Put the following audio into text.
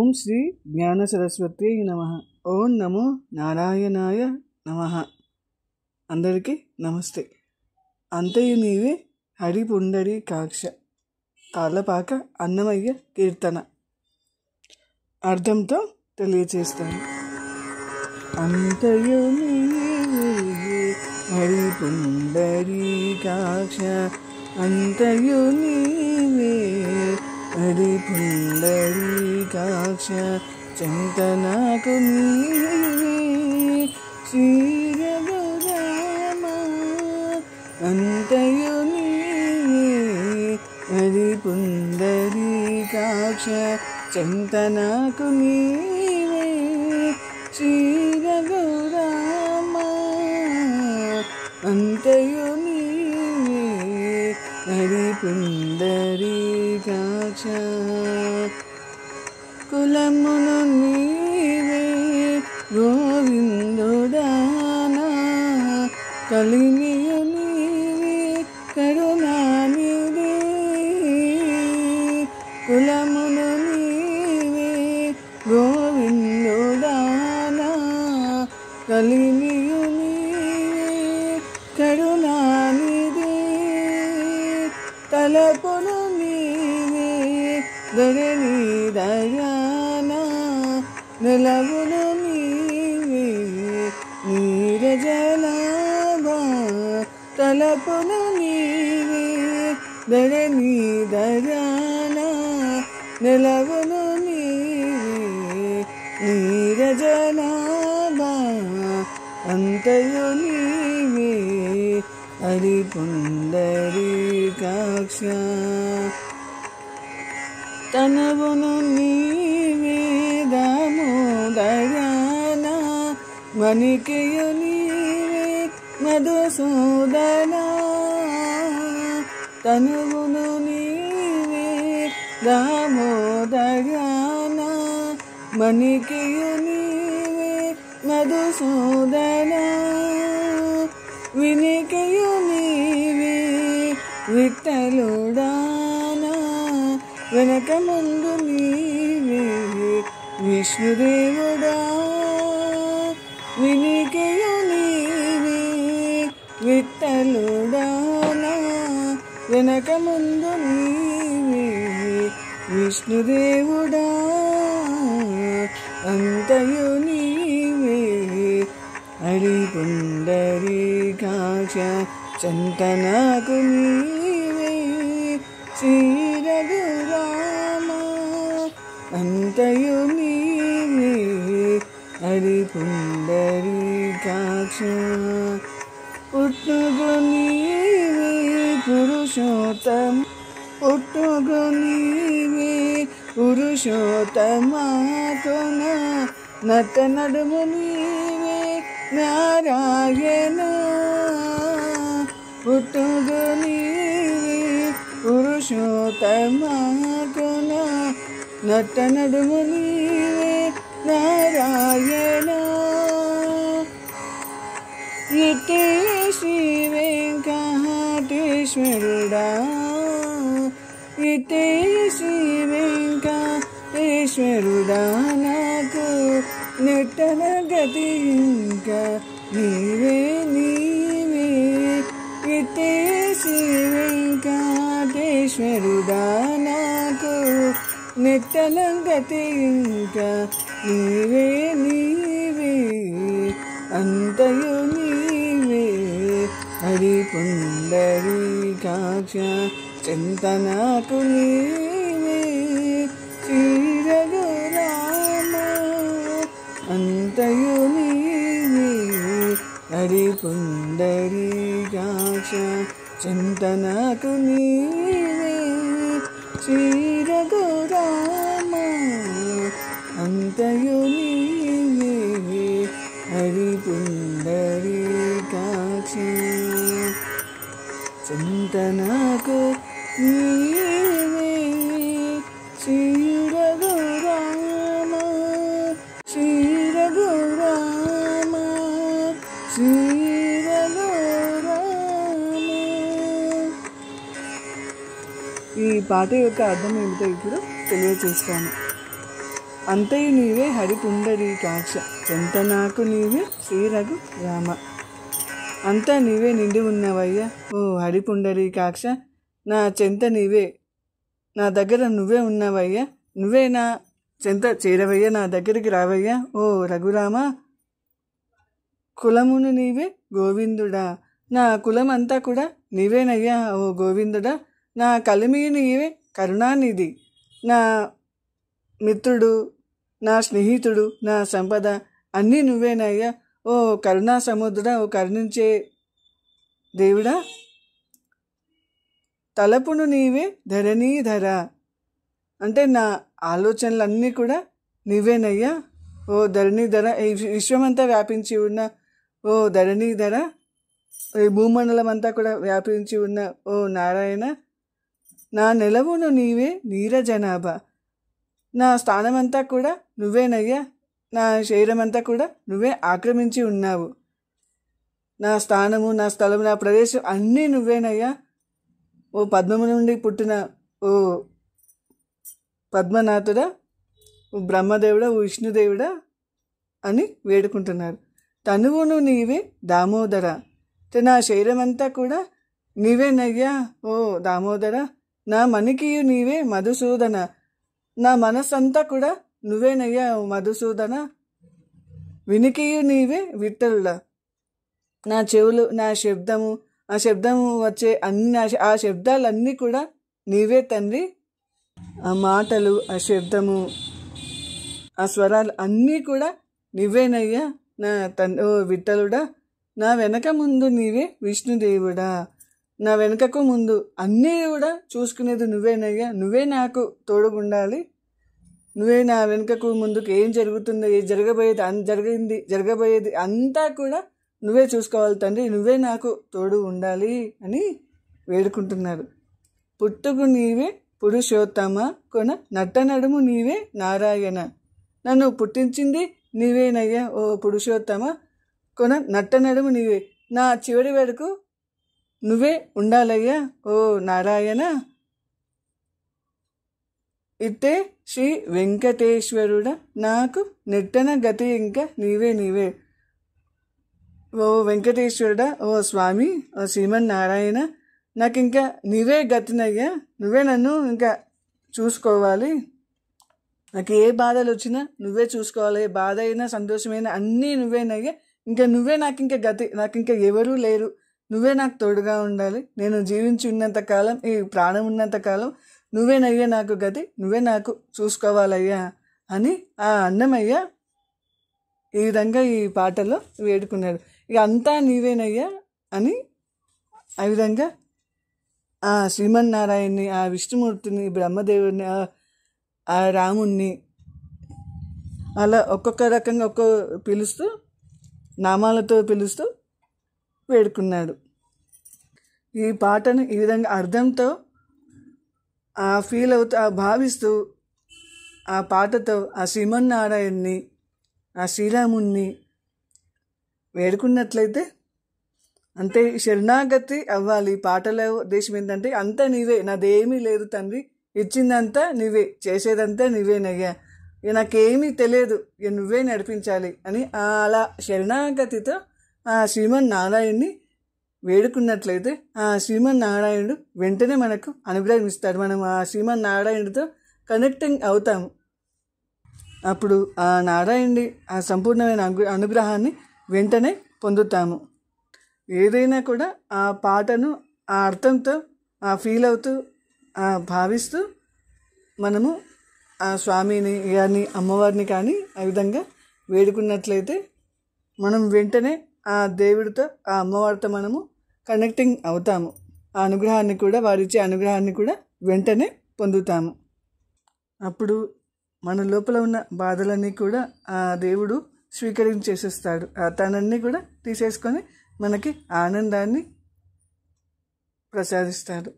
ఓం శ్రీ జ్ఞాన సరస్వతి నమః. ఓం నమో నారాయణాయ నమః. అందరికీ నమస్తే. అంతయు నీవే హరి పుండరీ కాక్ష తాళ్ళపాక అన్నమయ్య కీర్తన అర్థంతో తెలియచేస్తాను. అంతయు నీవే హరి పుండరీ కాక్ష, అంతయు నీవే హరి పుండరీకాక్ష, చింతనకు నీవే శ్రీ రఘురామ. అంతయు నీవే హరి పుండరీకాక్ష, చింతనకు నీవే శ్రీ రఘురామ. అంతయు నీవే హరి పుండరీకాక్ష. కులమును నీవే గోవిందుడానా, కలిమియు నీవే కరుణానిధి. కులమును నీవే గోవిందుడానా, కలిమియు నీవే కరుణానిధి. తలపును నీవే ధరణి దయాన, నిలవును నీవే నీరజలాభ. తలపును నీవే ధరణి దయాన, నిలవును నీవే నీరజలాభ. అంతయు నీవే హరి పుండరీకాక్ష. తనవును నీవే దామోదరాన, మణికయు నీవే మధుసూదన. తనువును నీవే దామోదరాన, మణికయు నీవే మధుసూదన. వినికయు నీవే విఠలుడానా, వెనక ముందు నీవే విష్ణుదేవుడా. వినికయు నీవే విఠలుడానా, వెనక ముందు నీవే విష్ణుదేవుడా. అంతయు నీవే హరి పుండరీకాక్ష, చింతనకు నీవే శ్రీ రఘురామ. అంతయు నీవే హరి పుండరీకాక్ష. పుట్టుగు నీవే పురుషోత్తమ, పుట్టుగు నీవే పురుషోత్తమాకున. నట నడుము నీవే నారాయణ. పుట్టుగు నీవే పురుషోత్తమాకున. నట నడుము నీవే నారాయణ. ఇటే శ్రీ వెంకటేశ్వరుడా, ఇటే శ్రీ వెంకటేశ్వరుడా. నాకు నెట్టన గతి ఇంకా నీవే నీవే. ఇటే శ్రీ వెంకటేశ్వరుడా. నాకు నెట్టన గతి ఇంకా నీవే నీవే. అంతయు నీవే హరి పుండరీకాక్ష, చింతనకు నీవే శ్రీ రఘురామ. అంతయు నీవే హరి పుండరీకాక్ష, చింతనకు నీవే శ్రీ రఘురామ. అంతయు నీవే హరి పుండరీకాక్ష, చింతనకు నీవే శ్రీ రఘురామ. శ్రీ రఘురామ, శ్రీ రఘురామ. ఈ పాట యొక్క అర్థం ఏమిటో ఇప్పుడు తెలియజేస్తాను. అంతయు నీవే హరిపుండరీకాక్ష, ఎంత నాకు నీవే శ్రీ రఘురామ. అంతా నీవే నిండి ఉన్నవయ్యా ఓ హరిపుండరీకాక్ష, నా చెంత నీవే, నా దగ్గర నువ్వే ఉన్నవయ్యా, నువ్వే నా చెంత చేరవయ్యా, నా దగ్గరికి రావయ్యా ఓ రఘురామ. కులమును నీవే గోవిందుడా, నా కులం అంతా కూడా నీవేనయ్యా ఓ గోవిందుడా. నా కలిమి నీవే కరుణానిధి, నా మిత్రుడు, నా స్నేహితుడు, నా సంపద అన్నీ నువ్వేనయ్యా ఓ కరుణా సముద్రుడా, ఓ కరుణించే దేవుడా. తలపును నీవే ధరణీధర, అంటే నా ఆలోచనలన్నీ కూడా నీవేనయ్యా ఓ ధరణీధర. ఈ విశ్వమంతా వ్యాపించి ఉన్న ఓ ధరణీధర, ఈ భూమండలం అంతా కూడా వ్యాపించి ఉన్న ఓ నారాయణ. నా నెలవును నీవే నీరజనాభ, నా స్థానమంతా కూడా నువ్వేనయ్యా, నా శరీరం అంతా కూడా నువ్వే ఆక్రమించి ఉన్నావు. నా స్థానము, నా స్థలము, నా ప్రదేశం అన్నీ నువ్వేనయ్యా ఓ పద్మము నుండి పుట్టిన ఓ పద్మనాథుడా, ఓ బ్రహ్మదేవుడా, ఓ విష్ణుదేవుడా అని వేడుకుంటున్నారు. తనువును నీవే దామోదర, నా శరీరం అంతా కూడా నీవేనయ్యా ఓ దామోదర. నా మణికియు నీవే మధుసూదన, నా మనస్సంతా కూడా నువ్వేనయ్యా ఓ మధుసూదన. వినికియు నీవే విఠలుడా, నా చెవులు, నా శబ్దము, ఆ శబ్దము వచ్చే అన్ని ఆ శబ్దాలన్నీ కూడా నీవే తండ్రి. ఆ మాటలు, ఆ శబ్దము, ఆ స్వరాలు అన్నీ కూడా నువ్వేనయ్యా నా ఓ విఠలుడా. నా వెనక ముందు నీవే విష్ణుదేవుడా, నా వెనకకు ముందు అన్నీ కూడా చూసుకునేది నువ్వేనయ్యా, నువ్వే నాకు తోడుగుండాలి. నువ్వే నా వెనుకకు ముందుకు ఏం జరుగుతుందో, ఏం జరగబోయేది అంతా కూడా నువ్వే చూసుకోవాలి తండ్రి, నువ్వే నాకు తోడు ఉండాలి అని వేడుకుంటున్నారు. పుట్టుకు నీవే పురుషోత్తమ, కొన నట్ట నడుము నీవే నారాయణ, నన్ను పుట్టించింది నీవేనయ్యా ఓ పురుషోత్తమ, కొన నట్ట నడుము నీవే, నా చివరి వరకు నువ్వే ఉండాలయ్యా ఓ నారాయణ. ఇట్టే శ్రీ వెంకటేశ్వరుడా, నాకు నెట్టన గతి ఇంకా నీవే. ఓ వెంకటేశ్వరుడా, ఓ స్వామి, ఓ శ్రీమన్నారాయణ, నాకు ఇంకా నీవే గతినయ్యా, నువ్వే నన్ను ఇంకా చూసుకోవాలి. నాకు ఏ బాధలు వచ్చినా నువ్వే చూసుకోవాలి, బాధ అయినా సంతోషమైనా అన్నీ నువ్వేనయ్యా. ఇంకా నువ్వే నాకు ఇంకా గతి, నాకు ఇంకా ఎవరూ లేరు, నువ్వే నాకు తోడుగా ఉండాలి. నేను జీవించి ఉన్నంత కాలం, ఈ ప్రాణం ఉన్నంత కాలం నువ్వేనయ్యా నాకు గతి, నువ్వే నాకు చూసుకోవాలయ్యా అని ఆ అన్నమయ్య ఈ విధంగా ఈ పాటలో వేడుకున్నాడు. ఇక అంతా నీవేనయ్యా అని ఆ విధంగా ఆ శ్రీమన్నారాయణ్ణి, ఆ విష్ణుమూర్తిని, బ్రహ్మదేవుడిని, ఆ రాముణ్ణి అలా ఒక్కొక్క రకంగా పిలుస్తూ, నామాలతో పిలుస్తూ వేడుకున్నాడు. ఈ పాటను ఈ విధంగా అర్థంతో ఆ ఫీల్ అవుతూ, ఆ భావిస్తూ, ఆ పాటతో ఆ శ్రీమన్నారాయణ్ణి, ఆ శ్రీరాముణ్ణి వేడుకున్నట్లయితే అంతే శరణాగతి అవ్వాలి. పాటల ఉద్దేశం ఏంటంటే అంతా నీవే, నాదేమీ లేదు తండ్రి, ఇచ్చిందంతా నీవే, చేసేదంతా నీవేనయ్యా, నాకేమీ తెలియదు, నువ్వే నడిపించాలి అని అలా శరణాగతితో ఆ శ్రీమన్నారాయణ్ణి వేడుకున్నట్లయితే ఆ శ్రీమన్నారాయణుడు వెంటనే మనకు అనుగ్రహం ఇస్తాడు. మనం ఆ శ్రీమన్నారాయణుడితో కనెక్టింగ్ అవుతాము. అప్పుడు ఆ నారాయణుడి ఆ సంపూర్ణమైన అనుగ్రహాన్ని వెంటనే పొందుతాము. ఏదైనా కూడా ఆ పాటను ఆ అర్థంతో ఆ ఫీల్ అవుతూ ఆ భావిస్తూ మనము ఆ స్వామిని కానీ అమ్మవారిని కానీ ఆ విధంగా వేడుకున్నట్లయితే మనం వెంటనే ఆ దేవుడితో, ఆ అమ్మవారితో మనము కనెక్టింగ్ అవుతాము. ఆ అనుగ్రహాన్ని కూడా, వారిచ్చే అనుగ్రహాన్ని కూడా వెంటనే పొందుతాము. అప్పుడు మన లోపల ఉన్న బాధలన్నీ కూడా ఆ దేవుడు స్వీకరించేసేస్తాడు. తనన్నీ కూడా తీసేసుకొని మనకి ఆనందాన్ని ప్రసాదిస్తాడు.